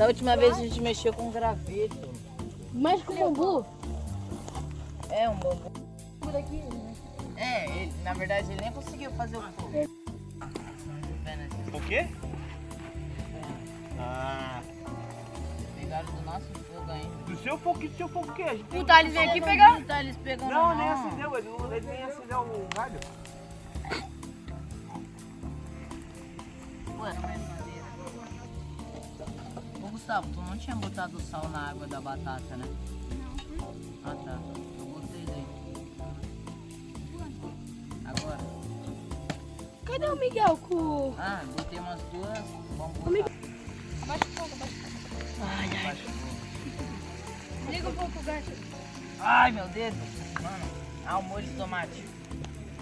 Da última vez a gente mexeu com graveto. Mexe com bambu? É, um bambu. É, ele, na verdade ele nem conseguiu fazer o fogo. O quê? Ah. Pegaram do nosso fogo ainda. Do seu fogo o quê? A gente tem... O Thales veio aqui pegar. Tá, eles pegam Não, nem acendeu, ele nem acendeu o galho. Ué, não é madeira. Ô Gustavo, tu não tinha botado sal na água da batata, né? Não. Ah tá, eu botei daí. Agora? Cadê o Miguel com... Ah, botei umas duas. Vamos botar. Abaixa o fogo, abaixa o fogo. Ai, ai. Liga um pouco o gato. Ai, meu dedo. Mano, ah, o molho de tomate.